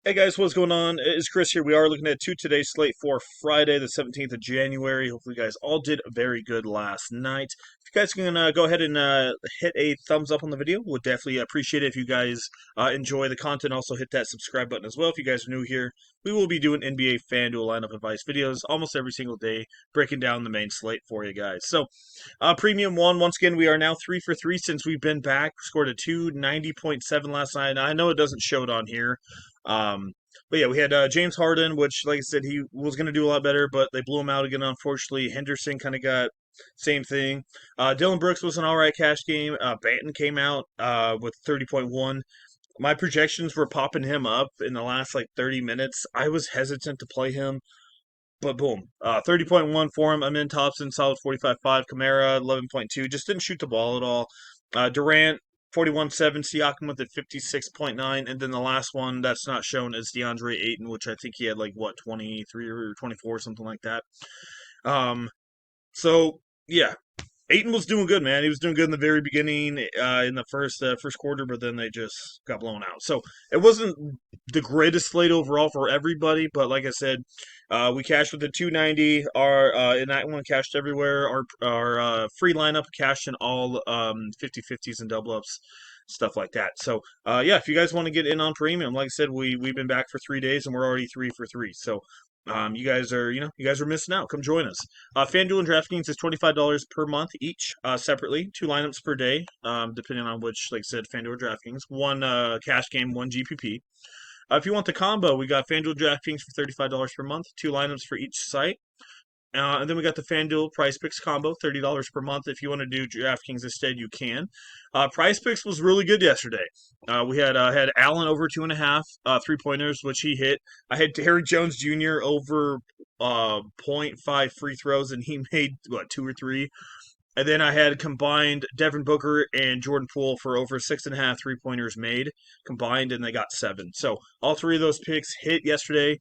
Hey guys, what's going on? It's Chris here. We are looking at today's slate for Friday, the 17th of January. Hopefully, you guys all did very good last night. If you guys can go ahead and hit a thumbs up on the video, would definitely appreciate it. If you guys enjoy the content, also hit that subscribe button as well. If you guys are new here, we will be doing NBA FanDuel lineup advice videos almost every single day, breaking down the main slate for you guys. So, Premium one, once again, we are now 3 for 3 since we've been back. Scored a 290.7 last night. I know it doesn't show it on here. Um, but yeah, we had James Harden, which, like I said, he was going to do a lot better, but they blew him out again, unfortunately. Henderson kind of got same thing. Dylan Brooks was an all right cash game. Banton came out with 30.1. My projections were popping him up in the last like 30 minutes. I was hesitant to play him, but boom, 30.1 for him. Amin Thompson, solid 45.5. Kamara, 11.2. Just didn't shoot the ball at all. Durant, 41.7. Siakam with it, 56.9. And then the last one that's not shown is DeAndre Ayton, which I think he had like, what, 23 or 24, something like that. Um, so, yeah, Aiton was doing good, man. He was doing good in the very beginning, in the first quarter, but then they just got blown out. So it wasn't the greatest slate overall for everybody, but like I said, we cashed with the 290. Our in that one cashed everywhere. Our free lineup cashed in all 50-50s and double ups, stuff like that. So yeah, if you guys want to get in on premium, like I said, we've been back for 3 days and we're already 3 for 3. So you guys are you guys are missing out. Come join us. FanDuel and DraftKings is $25 per month each, separately. 2 lineups per day, depending on which, like I said, FanDuel or DraftKings. One cash game, one GPP. If you want the combo, we got FanDuel DraftKings for $35 per month, 2 lineups for each site. And then we got the FanDuel Price Picks combo, $30 per month. If you want to do DraftKings instead, you can. Price Picks was really good yesterday. We had Allen over 2.5 3 pointers, which he hit. I had Derrick Jones Jr. over point 0.5 free throws, and he made what 2 or 3. And then I had combined Devin Booker and Jordan Poole for over 6.5 3 pointers made combined, and they got 7. So all three of those picks hit yesterday.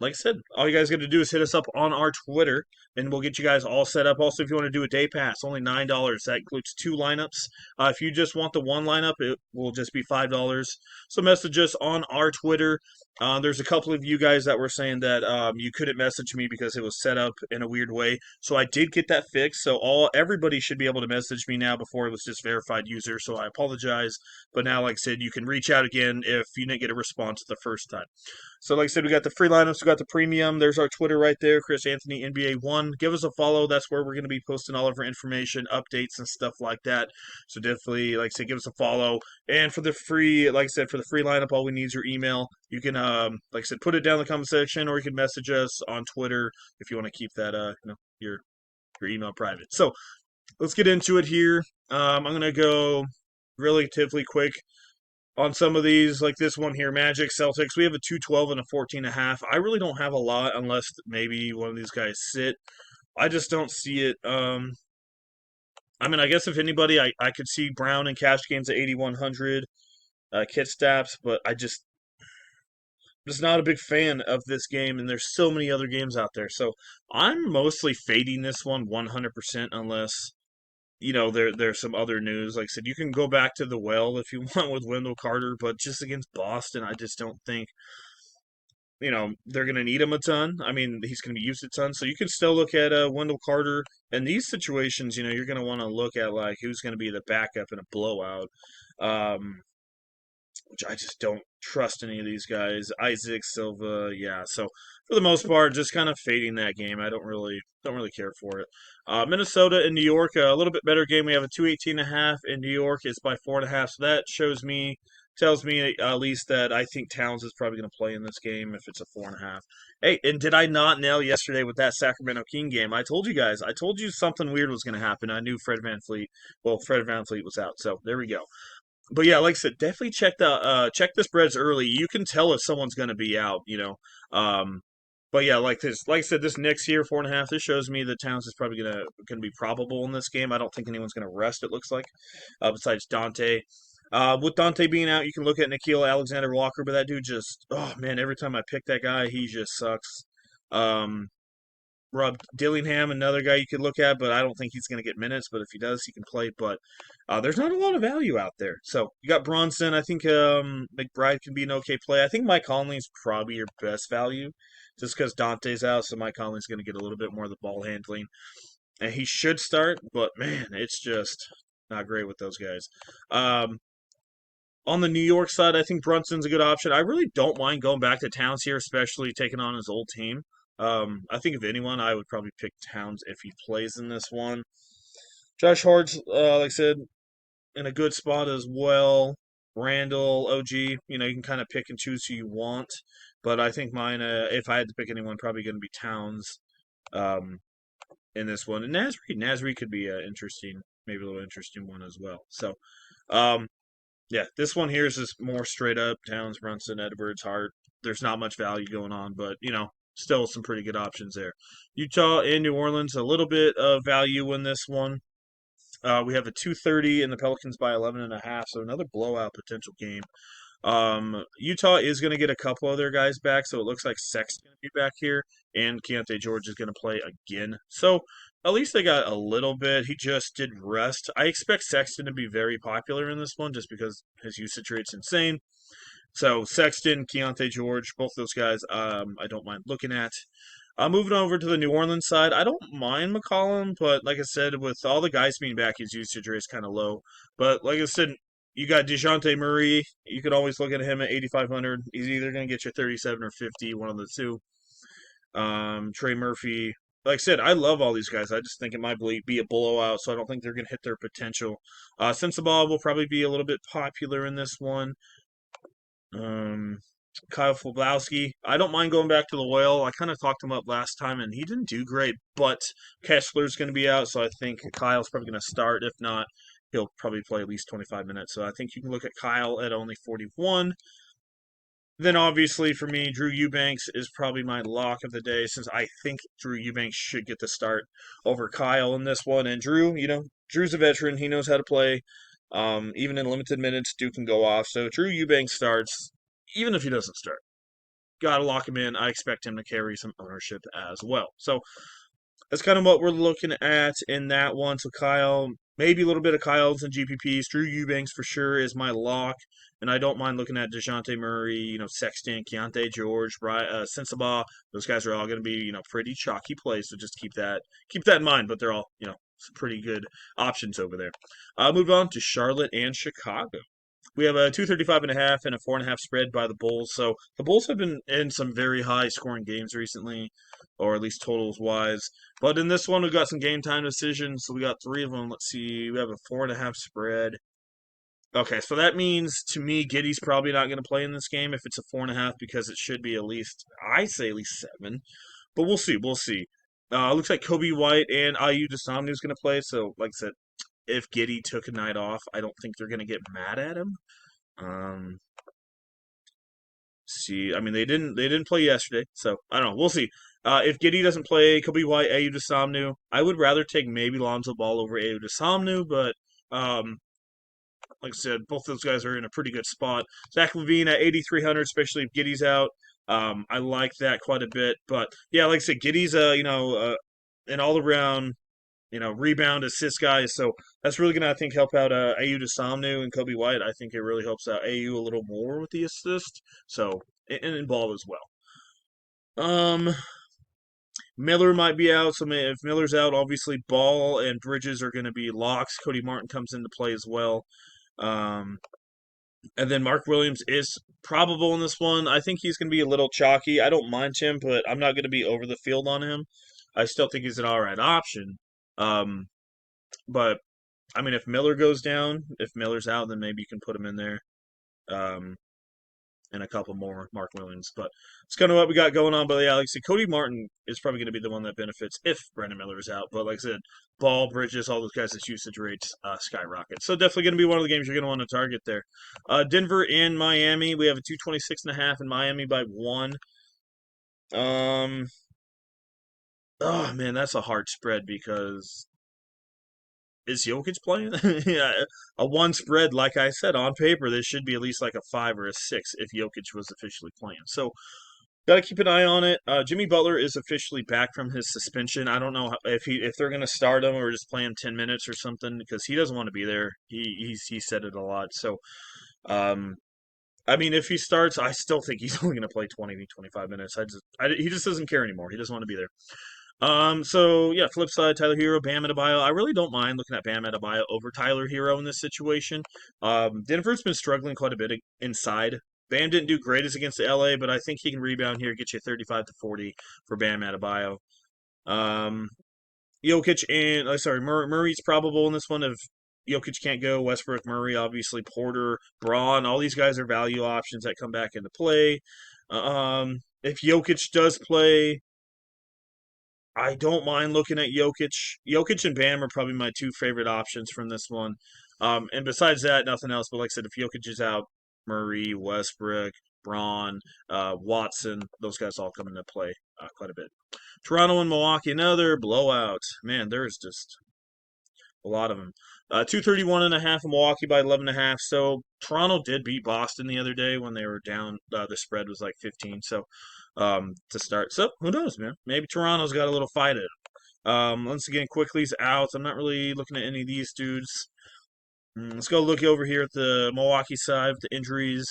Like I said, all you guys got to do is hit us up on our Twitter, and we'll get you guys all set up. Also, if you want to do a day pass, only $9. That includes 2 lineups. If you just want the one lineup, it will just be $5. So message us on our Twitter. There's a couple of you guys that were saying that you couldn't message me because it was set up in a weird way. So I did get that fixed. So everybody should be able to message me now. Before it was just verified user. So I apologize, but now, like I said, you can reach out again if you didn't get a response the first time. So, like I said, we got the free lineups, we got the premium. There's our Twitter right there, Chris Anthony NBA1. Give us a follow. That's where we're going to be posting all of our information, updates, and stuff like that. So definitely, like I said, give us a follow. And for the free, like I said, for the free lineup, all we need is your email. You can, like I said, put it down in the comment section, or you can message us on Twitter if you want to keep that, your email private. So let's get into it here. I'm going to go relatively quick on some of these, like this one here, Magic, Celtics. We have a 212 and a 14.5. I really don't have a lot unless maybe one of these guys sit. I just don't see it. I mean, I guess if anybody, I could see Brown and cash games at 8,100, kit staps, but just not a big fan of this game, and there's so many other games out there. So I'm mostly fading this one 100% unless there's some other news. Like I said, you can go back to the well if you want with Wendell Carter, but just against Boston, I just don't think they're going to need him a ton. I mean, he's going to be used a ton, so you can still look at Wendell Carter. In these situations, you're going to want to look at like who's going to be the backup in a blowout. Which I just don't trust any of these guys. Isaac Silva, yeah. So for the most part, just kind of fading that game. I don't really care for it. Minnesota and New York, a little bit better game. We have a 218.5 in New York. It's by 4.5. So that tells me at least that I think Towns is probably going to play in this game if it's a 4.5. Hey, and did I not nail yesterday with that Sacramento King game? I told you guys. I told you something weird was going to happen. I knew Fred VanVleet. Well, Fred VanVleet was out. So there we go. But yeah, like I said, definitely check the spreads early. You can tell if someone's going to be out. Um, but yeah, like I said, this Knicks here 4.5. This shows me that Towns is probably gonna be probable in this game. I don't think anyone's gonna rest. It looks like, besides Dante. With Dante being out, you can look at Nikhil Alexander Walker, but that dude just, oh man, every time I pick that guy, he just sucks. Um, Rob Dillingham, another guy you could look at, but I don't think he's going to get minutes. But if he does, he can play. But there's not a lot of value out there. So you got Bronson. I think McBride can be an okay play. I think Mike Conley's probably your best value, just because Dante's out. So Mike Conley's going to get a little bit more of the ball handling, and he should start. But man, it's just not great with those guys. On the New York side, I think Brunson's a good option. I really don't mind going back to Towns here, especially taking on his old team. I think if anyone, I would probably pick Towns if he plays in this one. Josh Hart's, like I said, in a good spot as well. Randall, OG, you can kind of pick and choose who you want. But I think mine, if I had to pick anyone, probably going to be Towns um, in this one. And Nasri could be interesting, maybe a little interesting one as well. So, um, yeah, this one here is just more straight up Towns, Brunson, Edwards, Hart. There's not much value going on, but still some pretty good options there. Utah and New Orleans, a little bit of value in this one. We have a 230 and the Pelicans by 11.5, so another blowout potential game. Utah is going to get a couple other guys back, so it looks like Sexton's going to be back here, and Keontae George is going to play again. So at least they got a little bit. He just did rest. I expect Sexton to be very popular in this one just because his usage rate's insane. So Sexton, Keontae George, both those guys, I don't mind looking at. Moving over to the New Orleans side, I don't mind McCollum, but like I said, with all the guys being back, his usage rate is kind of low. But like I said, you got DeJounte Murray. You could always look at him at 8,500. He's either going to get you 37 or 50, one of the two. Trey Murphy. Like I said, I love all these guys. I just think it might be a blowout, so I don't think they're going to hit their potential. Sensabaugh will probably be a little bit popular in this one. Um, Kyle Flabowski. I don't mind going back to the whale. I kind of talked him up last time, and he didn't do great, but Kessler's going to be out, so I think Kyle's probably going to start. If not, he'll probably play at least 25 minutes. So I think you can look at Kyle at only 41. Then obviously for me, Drew Eubanks is probably my lock of the day since I think Drew Eubanks should get the start over Kyle in this one. And Drew, Drew's a veteran. He knows how to play. Even in limited minutes, Duke can go off. So Drew Eubanks starts, even if he doesn't start. Gotta lock him in. I expect him to carry some ownership as well. So that's kind of what we're looking at in that one. So Kyle, maybe a little bit of Kyle's and GPPs. Drew Eubanks for sure is my lock. And I don't mind looking at DeJounte Murray, Sexton, Keontae George, Sensabaugh. Those guys are all going to be, pretty chalky plays. So just keep that in mind. But they're all, some pretty good options over there. Move on to Charlotte and Chicago. We have a 235.5 and a 4.5 spread by the Bulls. So the Bulls have been in some very high scoring games recently, or at least totals wise. But in this one, we got some game time decisions. So we got three of them. Let's see. We have a 4.5 spread. Okay, so that means to me, Giddy's probably not going to play in this game if it's a 4.5 because it should be at least, I say at least 7. But we'll see. We'll see. Looks like Kobe White and Ayu Desomnu is going to play. So, like I said, if Giddy took a night off, I don't think they're going to get mad at him. See, I mean they didn't play yesterday, so I don't know. We'll see. If Giddy doesn't play, Kobe White, Ayu Desomnu. I would rather take maybe Lonzo Ball over Ayu Desomnu, but like I said, both those guys are in a pretty good spot. Zach LaVine at 8,300, especially if Giddy's out. I like that quite a bit, but yeah, like I said, Giddy's an all around rebound assist guys. So that's really going to, I think, help out AU Samnu and Kobe White. I think it really helps out AU a little more with the assist. So, and in ball as well. Miller might be out. So if Miller's out, obviously Ball and Bridges are going to be locks. Cody Martin comes into play as well. And then Mark Williams is probable in this one. I think he's going to be a little chalky. I don't mind him, but I'm not going to be over the field on him. I still think he's an all right option. But I mean, if Miller goes down, if Miller's out, then maybe you can put him in there, and a couple more Mark Williams. But it's kind of what we got going on. But yeah, like I said, Cody Martin is probably going to be the one that benefits if Brandon Miller is out. But like I said, Ball, Bridges, all those guys' usage rates skyrocket. So definitely going to be one of the games you're going to want to target there. Denver and Miami, we have a 226.5 in Miami by 1. Oh man, that's a hard spread because is Jokic playing? Yeah, a one spread, like I said, on paper, this should be at least like a 5 or a 6 if Jokic was officially playing. So Got to keep an eye on it. Jimmy Butler is officially back from his suspension. I don't know if they're going to start him or just play him 10 minutes or something because he doesn't want to be there. He said it a lot. So um, I mean, if he starts, I still think he's only going to play 20 to 25 minutes. He just doesn't care anymore. He doesn't want to be there. So yeah, flip side, Tyler Hero, Bam Adebayo. I really don't mind looking at Bam Adebayo over Tyler Hero in this situation. Denver's been struggling quite a bit inside. Bam didn't do great as against LA, but I think he can rebound here, get you 35 to 40 for Bam Adebayo. Um, Jokic and sorry, Murray's probable in this one. If Jokic can't go, Westbrook, Murray, obviously Porter, Braun, all these guys are value options that come back into play. If Jokic does play, I don't mind looking at Jokic. Jokic and Bam are probably my two favorite options from this one. And besides that, nothing else. But like I said, if Jokic is out, Murray, Westbrook, Braun, Watson, those guys all come into play quite a bit. Toronto and Milwaukee, another blowout. Man, there's just a lot of them. 231 and a half in Milwaukee by 11 and a half. So Toronto did beat Boston the other day when they were down. The spread was like 15. So to start. So who knows, man? Maybe Toronto's got a little fight in it. Once again, quickly's out. I'm not really looking at any of these dudes. Let's go look over here at the Milwaukee side with the injuries.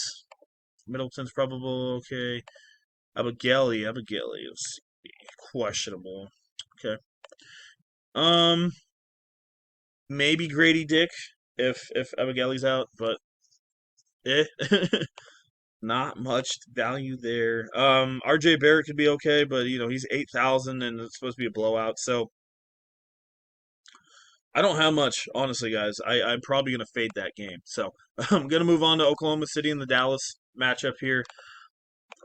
Middleton's probable. Okay. Abigaili. Let's see. Questionable. Okay. Um, maybe Grady Dick if Abigaili's out, but eh. Not much value there. RJ Barrett could be okay, but he's 8,000 and it's supposed to be a blowout. So I don't have much, honestly, guys. I'm probably gonna fade that game. So I'm gonna move on to Oklahoma City and the Dallas matchup here.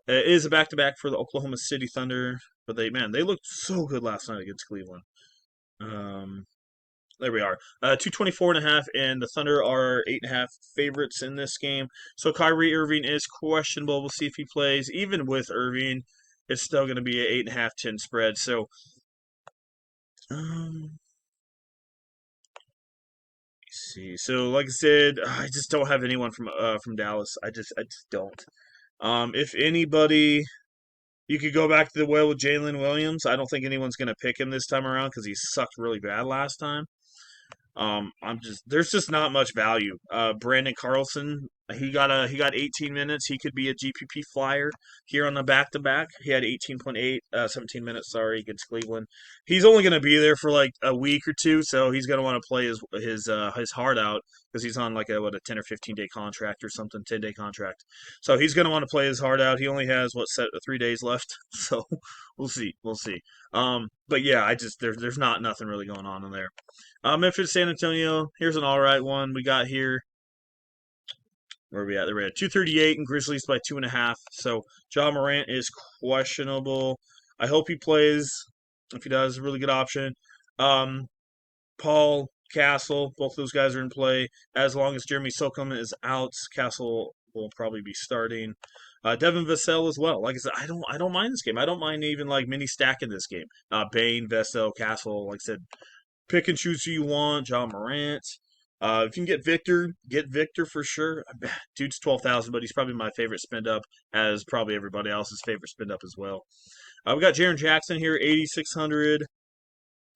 It is a back-to-back for the Oklahoma City Thunder, but they looked so good last night against Cleveland. Um, there we are. 224 and a half, and the Thunder are 8.5 favorites in this game. So Kyrie Irving is questionable. We'll see if he plays. Even with Irving, it's still going to be an 8.5, 10 spread. So, um, let's see. So, like I said, I just don't have anyone from Dallas. I just don't. If anybody, you could go back to the well with Jalen Williams. I don't think anyone's going to pick him this time around because he sucked really bad last time. There's just not much value. Brandon Carlson, he got 18 minutes. He could be a GPP flyer here on the back to back. He had 18.8, 17 minutes. Sorry, against Cleveland. He's only going to be there for like a week or two, so he's going to want to play his heart out because he's on like a 10 or 15 day contract or something, 10 day contract. So he's going to want to play his heart out. He only has 3 days left, so we'll see. But yeah, there's not nothing really going on in there. Memphis, San Antonio. Here's an all right one we got here. Where are we at? We're at 238 and Grizzlies by 2.5. So Ja Morant is questionable. I hope he plays. If he does, a really good option. Um, Paul Castle, both those guys are in play. As long as Jeremy Socum is out, Castle will probably be starting. Devin Vassell as well. Like I said, I don't mind this game. I don't mind even like mini stacking this game. Bain, Vassell, Castle. Like I said, pick and choose who you want. John Morant. If you can get Victor for sure. Dude's 12,000, but he's probably my favorite spend up, as probably everybody else's favorite spend up as well. We got Jaren Jackson here, 8,600.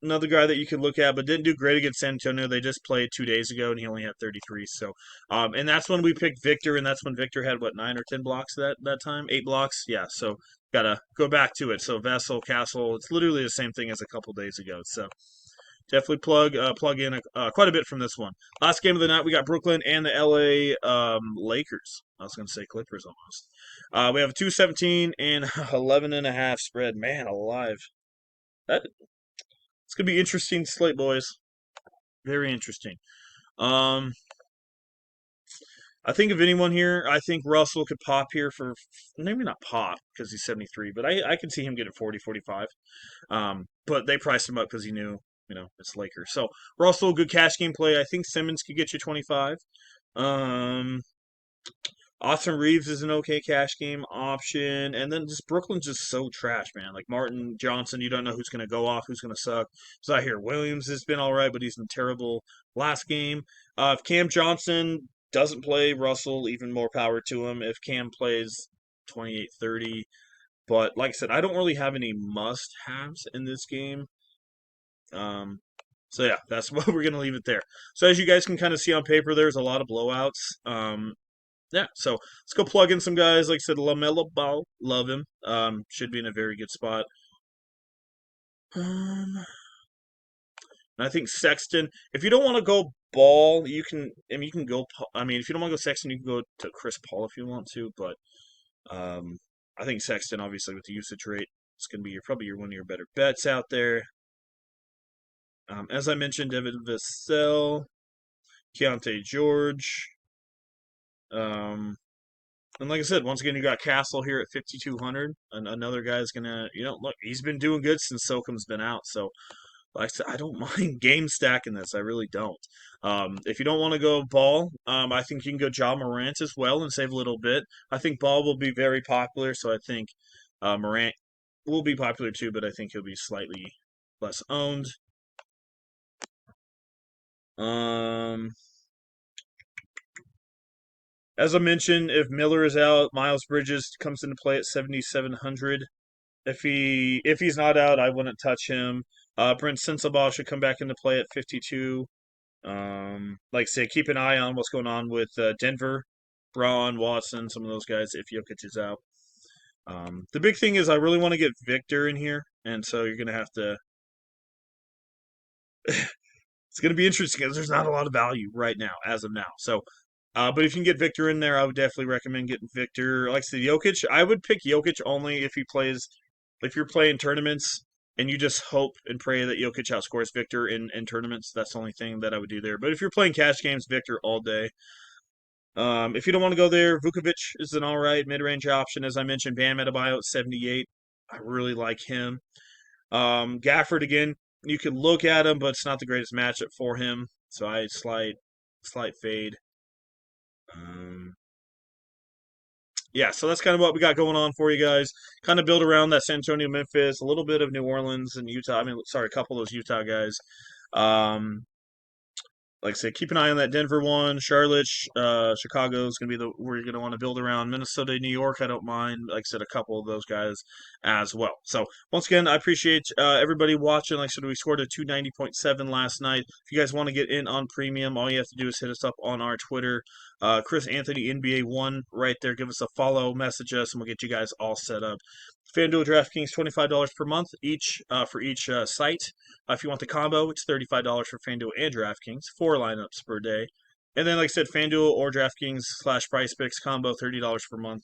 Another guy that you could look at, but didn't do great against San Antonio. They just played 2 days ago, and he only had 33. So, and that's when we picked Victor, and that's when Victor had 9 or 10 blocks that time, 8 blocks. Yeah, so gotta go back to it. So Vessel, Castle, it's literally the same thing as a couple days ago. So definitely plug in quite a bit from this one. Last game of the night, we got Brooklyn and the LA Lakers. I was going to say Clippers almost. We have a 217 and 11.5 spread. Man alive. It's going to be interesting slate, boys. Very interesting. Um, I think of anyone here, I think Russell could pop here for, maybe not pop because he's 73, but I could see him get 40, 45. But they priced him up because he knew, it's Lakers. So Russell, good cash game play. I think Simmons could get you 25. Um, Austin Reeves is an okay cash game option. And then just Brooklyn's just so trash, man. Like Martin Johnson, you don't know who's going to go off, who's going to suck. So I hear Williams has been all right, but he's in terrible last game. If Cam Johnson doesn't play, Russell, even more power to him. If Cam plays 28-30, But like I said, I don't really have any must-haves in this game. So yeah, that's what we're gonna leave it there. So as you guys can kind of see on paper, there's a lot of blowouts. Yeah, so let's go plug in some guys. Like I said, LaMelo Ball, love him. Should be in a very good spot. And I think Sexton. If you don't want to go Ball, you can. I mean, you can go. I mean, if you don't want to go Sexton, you can go to Chris Paul if you want to. But um, I think Sexton, obviously, with the usage rate, it's going to be probably one of your better bets out there. As I mentioned, Devin Vassell, Keontae George. And like I said, once again, you got Castle here at 5,200. And another guy's gonna, look, he's been doing good since Sokum's been out. So, like I said, I don't mind game stacking this. I really don't. If you don't want to go Ball, I think you can go Ja Morant as well and save a little bit. I think Ball will be very popular, so I think Morant will be popular too, but I think he'll be slightly less owned. As I mentioned, if Miller is out, Miles Bridges comes into play at 7,700. If he's not out, I wouldn't touch him. Brent Sensabaugh should come back into play at 52. Like I say, keep an eye on what's going on with Denver, Braun, Watson, some of those guys if Jokic is out. The big thing is I really want to get Victor in here, and so you're going to have to. It's going to be interesting because there's not a lot of value right now, as of now. So, but if you can get Victor in there, I would definitely recommend getting Victor. Like I said, Jokic, I would pick Jokic only if he plays. If you're playing tournaments and you just hope and pray that Jokic outscores Victor in tournaments, that's the only thing that I would do there. But if you're playing cash games, Victor all day. If you don't want to go there, Vukovic is an all right mid-range option. As I mentioned, Bam Adebayo at 78. I really like him. Gafford again, you can look at him, but it's not the greatest matchup for him. So I slight fade. Yeah, so that's kind of what we got going on for you guys. Kind of build around that San Antonio, Memphis, a little bit of New Orleans and Utah. I mean, sorry, a couple of those Utah guys. Like I said, keep an eye on that Denver one. Charlotte, Chicago is going to be where you're going to want to build around. Minnesota, New York, I don't mind. Like I said, a couple of those guys as well. So once again, I appreciate everybody watching. Like I said, we scored a 290.7 last night. If you guys want to get in on premium, all you have to do is hit us up on our Twitter. Chris Anthony NBA1 right there. Give us a follow, message us, and we'll get you guys all set up. FanDuel, DraftKings, $25 per month each for each site. If you want the combo, it's $35 for FanDuel and DraftKings, 4 lineups per day. And then, like I said, FanDuel or DraftKings / PricePicks combo, $30 per month.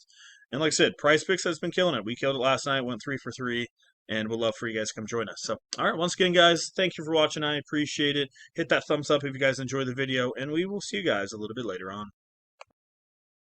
And like I said, PricePicks has been killing it. We killed it last night, went 3 for 3, and we'd love for you guys to come join us. So, all right, once again, guys, thank you for watching. I appreciate it. Hit that thumbs up if you guys enjoyed the video, and we will see you guys a little bit later on.